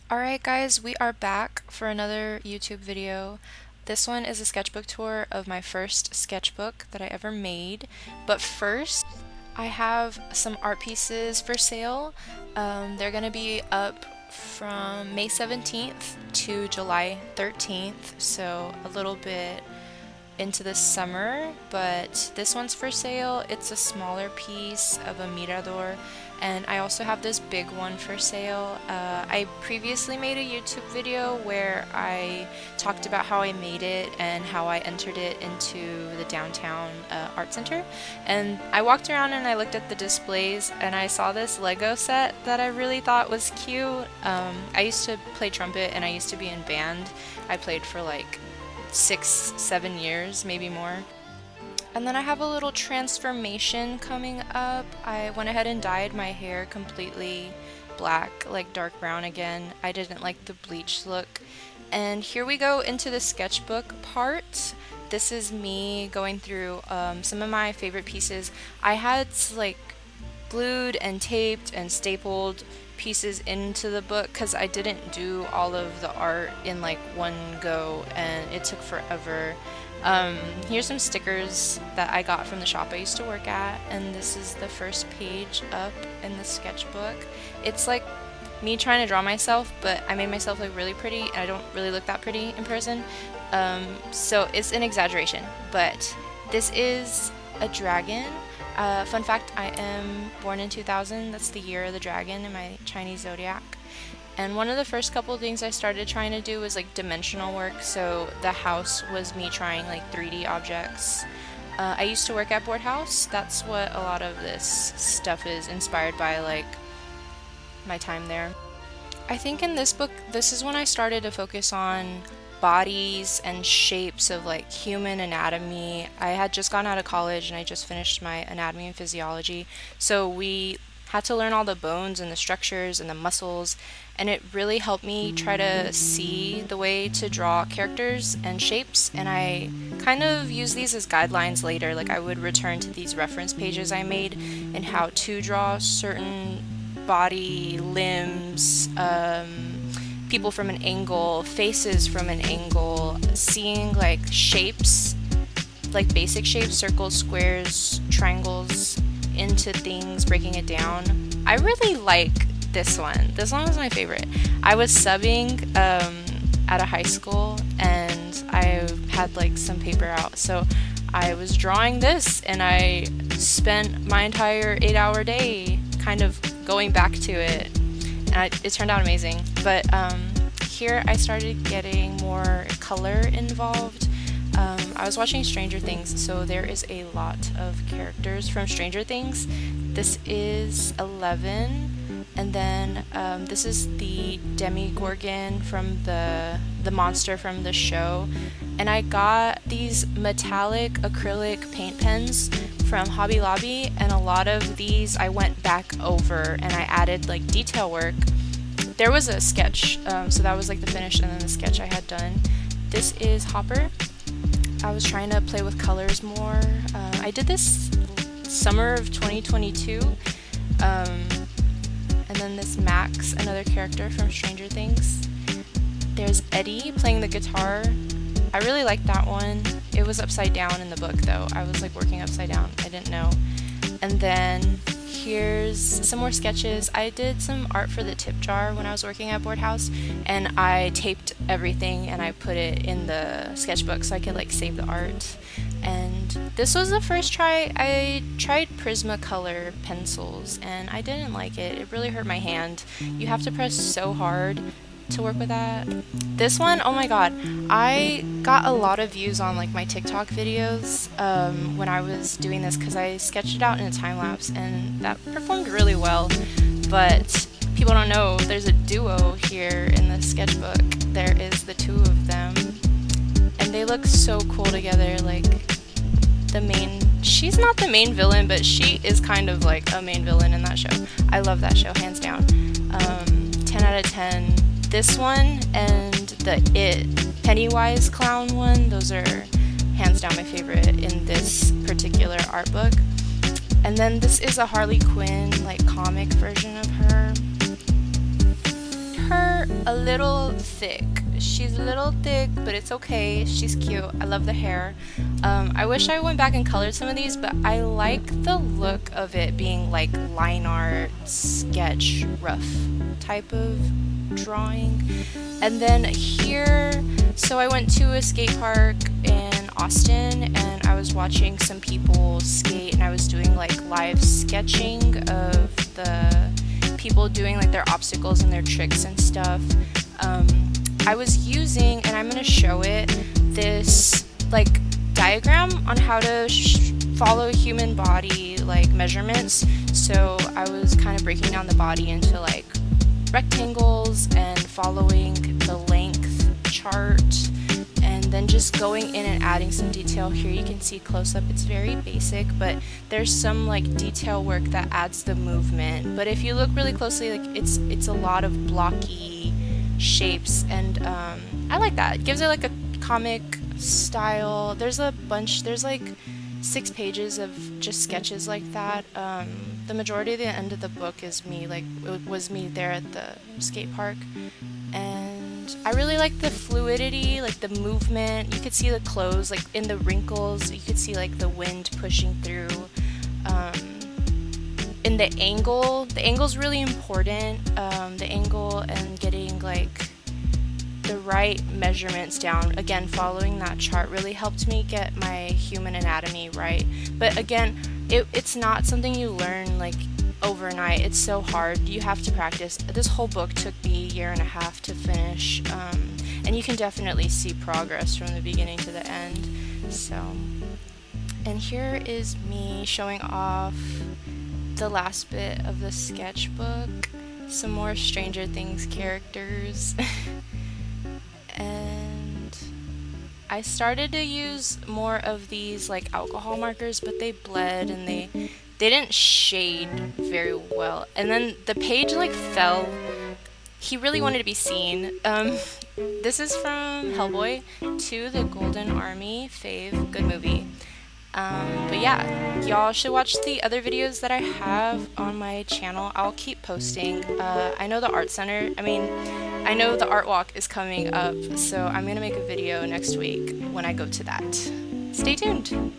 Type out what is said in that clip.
Alright guys, we are back for another YouTube video. This one is a sketchbook tour of my first sketchbook that I ever made. But first, I have some art pieces for sale. They're gonna be up from May 17th to July 13th, so a little bit into the summer, but this one's for sale. It's a smaller piece of a mirador, and I also have this big one for sale. I previously made a YouTube video where I talked about how I made it and how I entered it into the downtown art center, and I walked around and I looked at the displays and I saw this Lego set that I really thought was cute. I used to play trumpet and I used to be in band. I played for like 6-7 years, maybe more. And then I have a little transformation coming up. I went ahead and dyed my hair completely black, like dark brown again. I didn't like the bleach look. And here we go into the sketchbook part. This is me going through some of my favorite pieces. I had like glued and taped and stapled pieces into the book because I didn't do all of the art in like one go and it took forever. Here's some stickers that I got from the shop I used to work at, and this is the first page up in the sketchbook. It's like me trying to draw myself, but I made myself look really pretty and I don't really look that pretty in person. So it's an exaggeration, but this is a dragon. Fun fact, I am born in 2000, that's the year of the dragon in my Chinese zodiac. And one of the first couple of things I started trying to do was like dimensional work, so the house was me trying like 3D objects. I used to work at Board House, that's what a lot of this stuff is inspired by, like my time there. I think in this book, this is when I started to focus on bodies and shapes of like human anatomy. I had just gone out of college and I just finished my anatomy and physiology, so we had to learn all the bones and the structures and the muscles, and it really helped me try to see the way to draw characters and shapes, and I kind of use these as guidelines later. Like I would return to these reference pages I made and how to draw certain body limbs, people from an angle, faces from an angle, seeing like shapes, like basic shapes, circles, squares, triangles, into things, breaking it down. I really like this one. This one was my favorite. I was subbing at a high school and I had like some paper out, so I was drawing this and I spent my entire 8-hour day kind of going back to it, and it turned out amazing. But here I started getting more color involved. I was watching Stranger Things, so there is a lot of characters from Stranger Things. This is 11, and then this is the Demogorgon from the monster from the show. And I got these metallic acrylic paint pens from Hobby Lobby, and a lot of these I went back over and I added like detail work. There was a sketch, so that was like the finish, and then the sketch I had done. This is Hopper. I was trying to play with colors more. I did this summer of 2022. And then this Max, another character from Stranger Things. There's Eddie playing the guitar. I really liked that one. It was upside down in the book though. I was like working upside down. I didn't know. And then here's some more sketches. I did some art for the tip jar when I was working at Board House, and I taped everything and I put it in the sketchbook so I could like save the art. And this was the first try. I tried Prismacolor pencils and I didn't like it. It really hurt my hand. You have to press so hard to work with that. This one, oh my god, I got a lot of views on like my TikTok videos when I was doing this because I sketched it out in a time lapse and that performed really well. But people don't know there's a duo here in the sketchbook. There is the two of them and they look so cool together. Like she's not the main villain, but she is kind of like a main villain in that show. I love that show, hands down. 10 out of 10. This one and the Pennywise clown one, those are hands down my favorite in this particular art book. And then this is a Harley Quinn like comic version of her. her a little thick. She's a little thick, but it's okay. She's cute. I love the hair. I wish I went back and colored some of these, but I like the look of it being like line art, sketch, rough type of drawing. And then here, so I went to a skate park in Austin and I was watching some people skate, and I was doing like live sketching of the people doing like their obstacles and their tricks and stuff. I was using, and I'm going to show it, this like diagram on how to follow human body like measurements. So I was kind of breaking down the body into like rectangles and following the length chart, and then just going in and adding some detail. Here you can see close up, it's very basic, but there's some like detail work that adds the movement. But if you look really closely, like it's a lot of blocky shapes, and I like that. It gives it like a comic style. There's like 6 pages of just sketches like that. The majority of the end of the book is me, like it was me there at the skate park, and I really like the fluidity, like the movement. You could see the clothes, like in the wrinkles, you could see like the wind pushing through. In the angle's really important. The angle and getting like the right measurements down, again following that chart, really helped me get my human anatomy right. But again, it's not something you learn like overnight. It's so hard. You have to practice. This whole book took me a year and a half to finish, and you can definitely see progress from the beginning to the end. So, and here is me showing off the last bit of the sketchbook, some more Stranger Things characters. And I started to use more of these like alcohol markers, but they bled and they didn't shade very well. And then the page like fell. He really wanted to be seen. This is from Hellboy to the Golden Army. Fave, good movie. But yeah, y'all should watch the other videos that I have on my channel. I'll keep posting. I know the I know the art walk is coming up, so I'm gonna make a video next week when I go to that. Stay tuned!